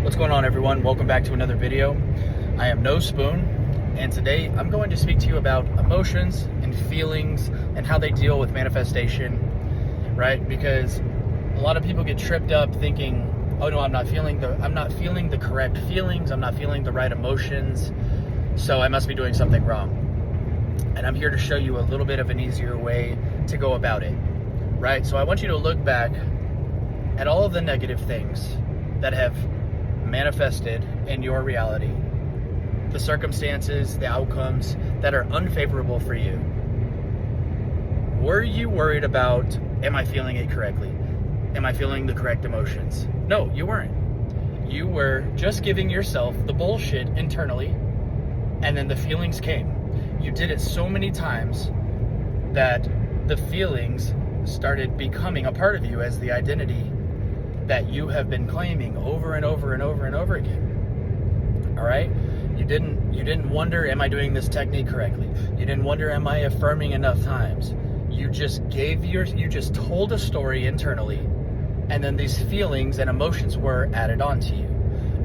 What's going on, everyone? Welcome back to another video. I am No Spoon, and today I'm going to speak to you about emotions and feelings and how they deal with manifestation, right? Because a lot of people get tripped up thinking, oh no, I'm not feeling the correct feelings, I'm not feeling the right emotions, so I must be doing something wrong. And I'm here to show you a little bit of an easier way to go about it, right? So I want you to look back at all of the negative things that have manifested in your reality, the circumstances, the outcomes that are unfavorable for you. Were you worried about, am I feeling it correctly? Am I feeling the correct emotions? No, you weren't. You were just giving yourself the bullshit internally, and then the feelings came. You did it so many times that the feelings started becoming a part of you as the identity that you have been claiming over and over and over and over again. All right? You didn't wonder, am I doing this technique correctly? You didn't wonder, am I affirming enough times? You just told a story internally, and then these feelings and emotions were added onto you.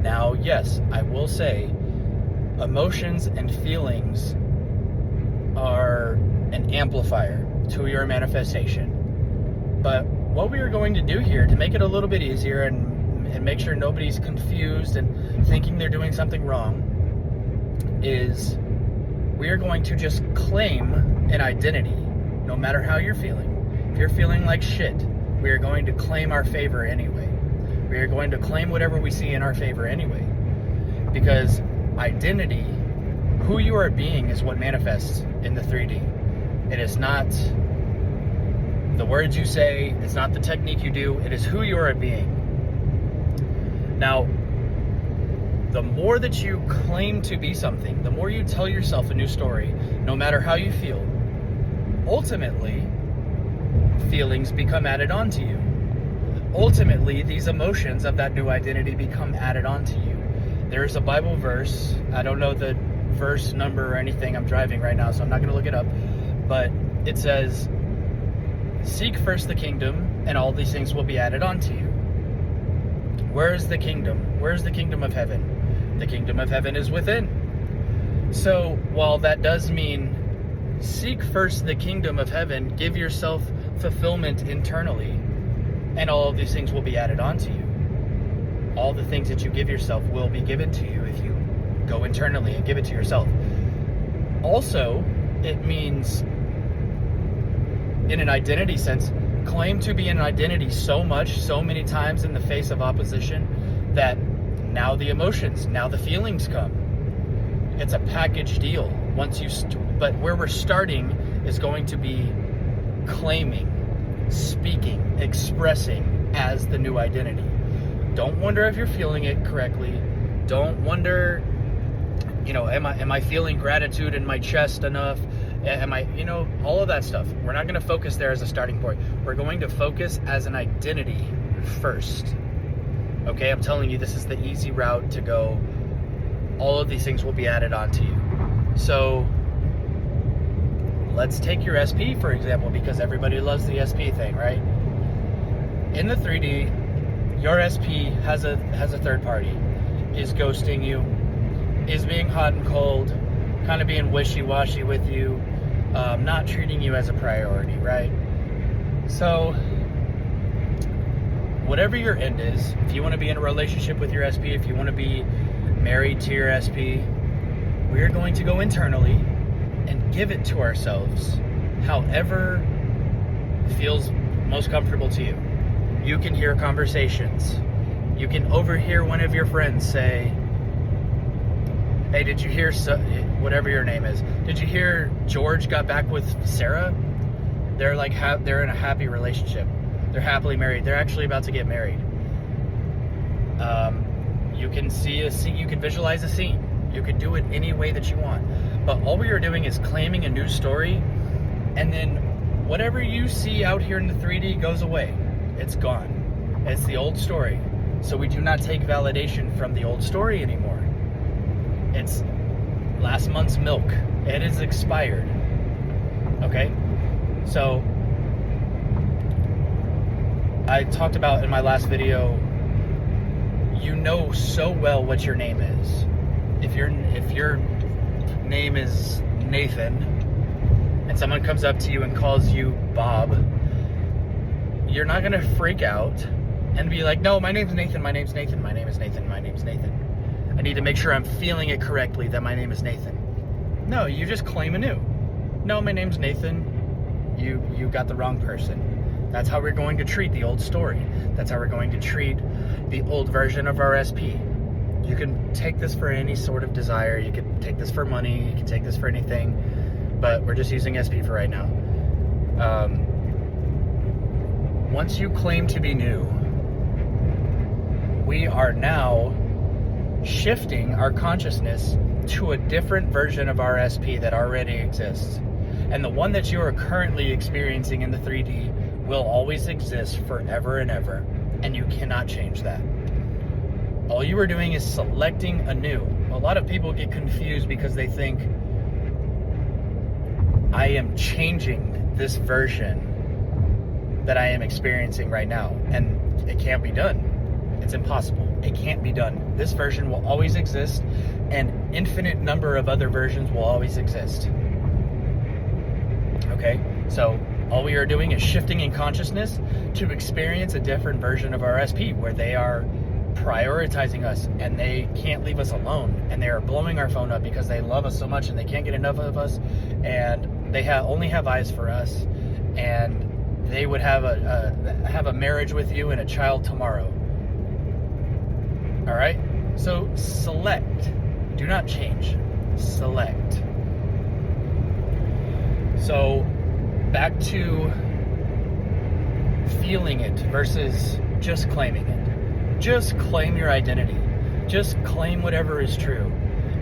Now, yes, I will say emotions and feelings are an amplifier to your manifestation. But what we are going to do here to make it a little bit easier and make sure nobody's confused and thinking they're doing something wrong is we are going to just claim an identity, no matter how you're feeling. If you're feeling like shit, we are going to claim our favor anyway. We are going to claim whatever we see in our favor anyway. Because identity, who you are being, is what manifests in the 3D. It is not the words you say, it's not the technique you do, it is who you are being. Now, the more that you claim to be something, the more you tell yourself a new story, no matter how you feel, ultimately, feelings become added onto you. Ultimately, these emotions of that new identity become added onto you. There's a Bible verse, I don't know the verse number or anything, I'm driving right now, so I'm not going to look it up, but it says, seek first the kingdom, and all these things will be added onto you. Where is the kingdom? Where is the kingdom of heaven? The kingdom of heaven is within. So, while that does mean seek first the kingdom of heaven, give yourself fulfillment internally, and all of these things will be added onto you. All the things that you give yourself will be given to you if you go internally and give it to yourself. Also, it means, in an identity sense, claim to be an identity so many times in the face of opposition that now the emotions, now the feelings come. It's a package deal. But where we're starting is going to be claiming, speaking, expressing as the new identity. Don't wonder if you're feeling it correctly. Don't wonder, am I feeling gratitude in my chest enough? Am I, all of that stuff. We're not going to focus there as a starting point. We're going to focus as an identity first. Okay, I'm telling you, this is the easy route to go. All of these things will be added onto you. So, let's take your SP, for example, because everybody loves the SP thing, right? In the 3D, your SP has a third party, is ghosting you, is being hot and cold, kind of being wishy-washy with you, not treating you as a priority, right? So, whatever your end is, if you want to be in a relationship with your SP, if you want to be married to your SP, we are going to go internally and give it to ourselves however feels most comfortable to you. You can hear conversations. You can overhear one of your friends say, hey, did you hear, whatever your name is, did you hear George got back with Sarah? They're like, they're in a happy relationship. They're happily married. They're actually about to get married. You can see a scene, you can visualize a scene. You can do it any way that you want. But all we are doing is claiming a new story, and then whatever you see out here in the 3D goes away. It's gone. It's the old story. So we do not take validation from the old story anymore. It's last month's milk. It is expired. Okay? So, I talked about in my last video, you know so well what your name is. If your name is Nathan and someone comes up to you and calls you Bob, you're not gonna freak out and be like, no, my name's Nathan, my name's Nathan, my name is Nathan, my name's Nathan. I need to make sure I'm feeling it correctly that my name is Nathan. No, you just claim anew. No, my name's Nathan. You got the wrong person. That's how we're going to treat the old story. That's how we're going to treat the old version of our SP. You can take this for any sort of desire. You can take this for money. You can take this for anything. But we're just using SP for right now. Once you claim to be new, we are now shifting our consciousness to a different version of our SP that already exists. And the one that you are currently experiencing in the 3D will always exist forever and ever, and you cannot change that. All you are doing is selecting anew. A lot of people get confused because they think, I am changing this version that I am experiencing right now, and it can't be done. It's impossible. It can't be done. This version will always exist, and infinite number of other versions will always exist. Okay? So all we are doing is shifting in consciousness to experience a different version of our SP, where they are prioritizing us and they can't leave us alone, and they are blowing our phone up because they love us so much and they can't get enough of us, and they only have eyes for us, and they would have a marriage with you and a child tomorrow. All right? So select. Do not change. Select. So back to feeling it versus just claiming it. Just claim your identity. Just claim whatever is true.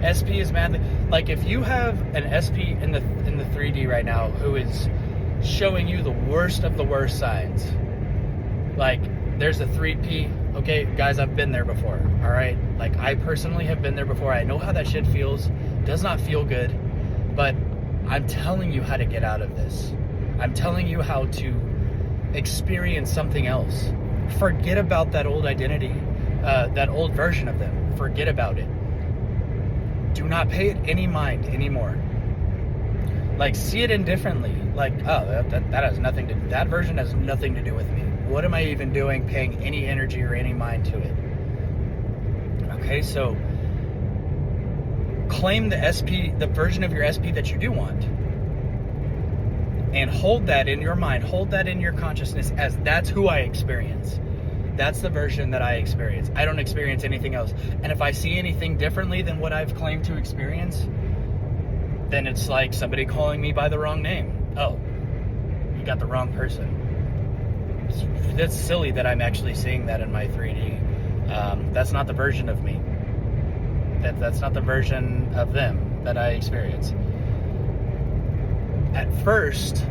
SP is madly, like if you have an SP in the 3D right now who is showing you the worst of the worst signs, like there's a 3P. Okay, guys, I've been there before, all right? Like, I personally have been there before. I know how that shit feels. Does not feel good, but I'm telling you how to get out of this. I'm telling you how to experience something else. Forget about that old identity, that old version of them. Forget about it. Do not pay it any mind anymore. Like, see it indifferently. Like, oh, that has nothing to, that version has nothing to do with me. What am I even doing paying any energy or any mind to it? Okay, so claim the SP, the version of your SP that you do want, and hold that in your mind, hold that in your consciousness as that's who I experience. That's the version that I experience. I don't experience anything else. And if I see anything differently than what I've claimed to experience, then it's like somebody calling me by the wrong name. Oh, you got the wrong person. That's silly that I'm actually seeing that in my 3D. That's not the version of me. That's not the version of them that I experience. At first,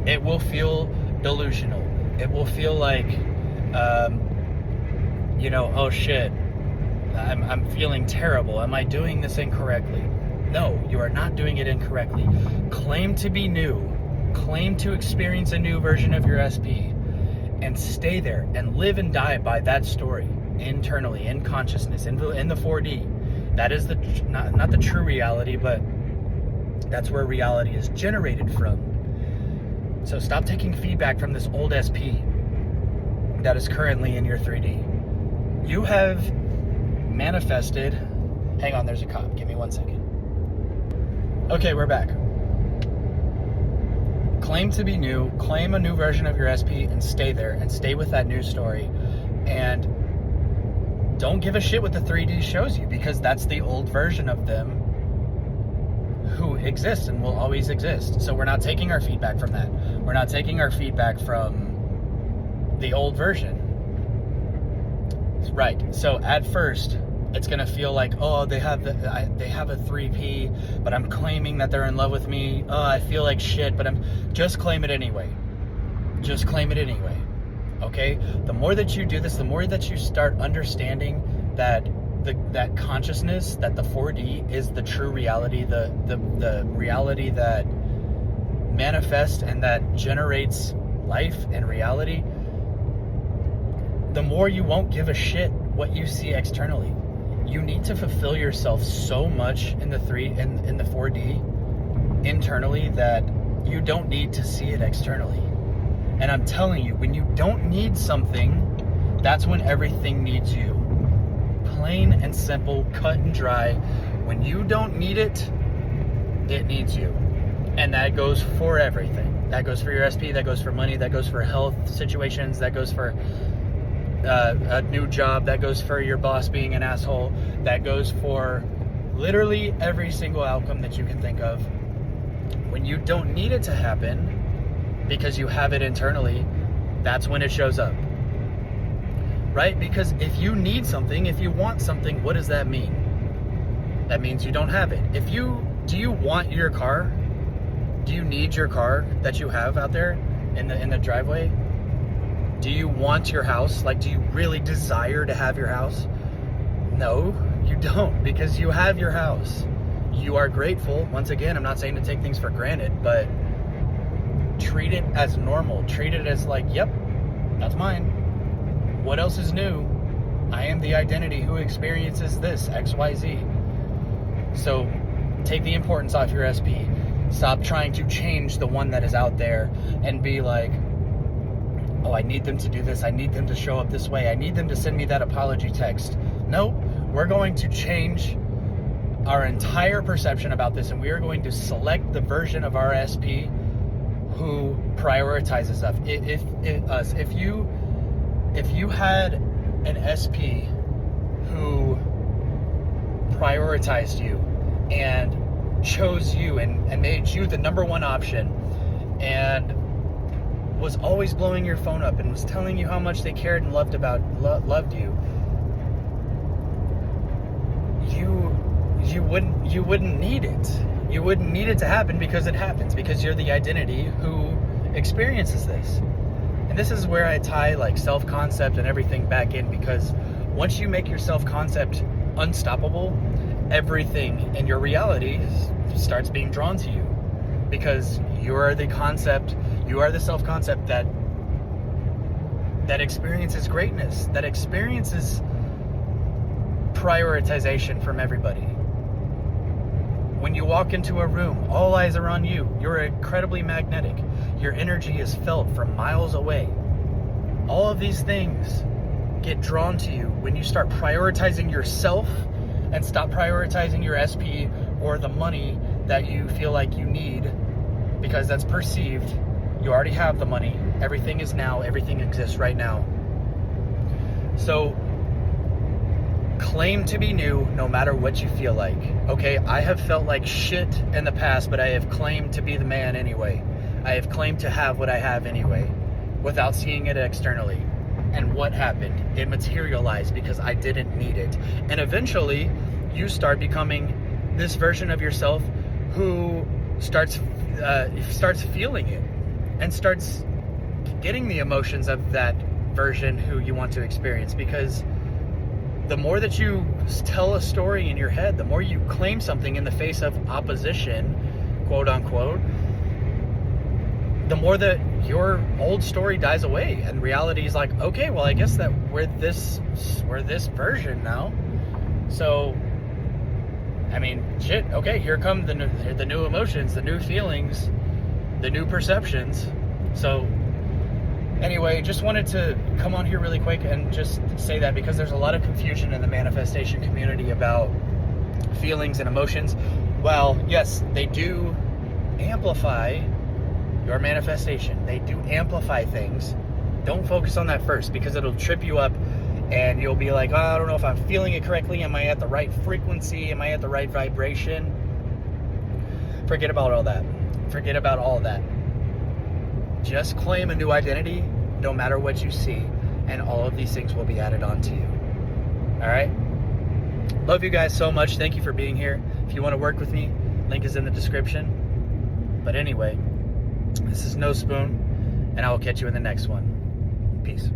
it will feel delusional. It will feel like, oh shit, I'm feeling terrible. Am I doing this incorrectly? No, you are not doing it incorrectly. Claim to be new. Claim to experience a new version of your SP. And stay there and live and die by that story internally, in consciousness, in the 4D. That is not the true reality, but that's where reality is generated from. So stop taking feedback from this old SP that is currently in your 3D. You have manifested. Hang on, there's a cop. Give me 1 second. Okay, we're back. Claim to be new, claim a new version of your SP, and stay there, and stay with that new story. And don't give a shit what the 3D shows you, because that's the old version of them who exists and will always exist. So we're not taking our feedback from that. We're not taking our feedback from the old version. Right. So at first, it's gonna feel like, oh, they have a 3P, but I'm claiming that they're in love with me. Oh, I feel like shit, but just claim it anyway. Just claim it anyway. Okay? The more that you do this, the more that you start understanding that that consciousness, that the 4D is the true reality, the reality that manifests and that generates life and reality, the more you won't give a shit what you see externally. You need to fulfill yourself so much in the 4D internally that you don't need to see it externally. And I'm telling you, when you don't need something, that's when everything needs you. Plain and simple, cut and dry. When you don't need it, it needs you. And that goes for everything. That goes for your SP, that goes for money, that goes for health situations, that goes for a new job, that goes for your boss being an asshole, that goes for literally every single outcome that you can think of. When you don't need it to happen because you have it internally, that's when it shows up. Right? Because if you need something, if you want something, what does that mean? That means you don't have it. Do you want your car? Do you need your car that you have out there in the driveway? Do you want your house? Like, do you really desire to have your house? No, you don't, because you have your house. You are grateful. Once again, I'm not saying to take things for granted, but treat it as normal. Treat it as like, yep, that's mine. What else is new? I am the identity who experiences this, XYZ. So take the importance off your SP. Stop trying to change the one that is out there and be like, oh, I need them to do this. I need them to show up this way. I need them to send me that apology text. No, we're going to change our entire perception about this, and we are going to select the version of our SP who prioritizes us. If you had an SP who prioritized you and chose you and made you the number one option and was always blowing your phone up and was telling you how much they cared and loved you, you wouldn't need it. You wouldn't need it to happen, because it happens, because you're the identity who experiences this. And this is where I tie like self-concept and everything back in, because once you make your self-concept unstoppable, everything in your reality starts being drawn to you, because you are the concept, you are the self-concept that experiences greatness, that experiences prioritization from everybody. When you walk into a room, all eyes are on you. You're incredibly magnetic. Your energy is felt from miles away. All of these things get drawn to you when you start prioritizing yourself and stop prioritizing your SP or the money that you feel like you need, because that's perceived. You already have the money. Everything is now. Everything exists right now. So claim to be new no matter what you feel like. Okay, I have felt like shit in the past, but I have claimed to be the man anyway. I have claimed to have what I have anyway, without seeing it externally. And what happened? It materialized because I didn't need it. And eventually, you start becoming this version of yourself who starts feeling it and starts getting the emotions of that version who you want to experience. Because the more that you tell a story in your head, the more you claim something in the face of opposition, quote unquote, the more that your old story dies away, and reality is like, okay, well, I guess that we're this version now. So, I mean, shit. Okay, here come the new emotions, the new feelings, the new perceptions. So, anyway, just wanted to come on here really quick and just say that, because there's a lot of confusion in the manifestation community about feelings and emotions. Well, yes, they do amplify your manifestation. They do amplify things. Don't focus on that first, because it'll trip you up and you'll be like, oh, I don't know if I'm feeling it correctly. Am I at the right frequency? Am I at the right vibration? Forget about all that. Forget about all of that. Just claim a new identity no matter what you see, and all of these things will be added on to you. All right? Love you guys so much. Thank you for being here. If you want to work with me, link is in the description. But anyway, this is No Spoon, and I will catch you in the next one. Peace.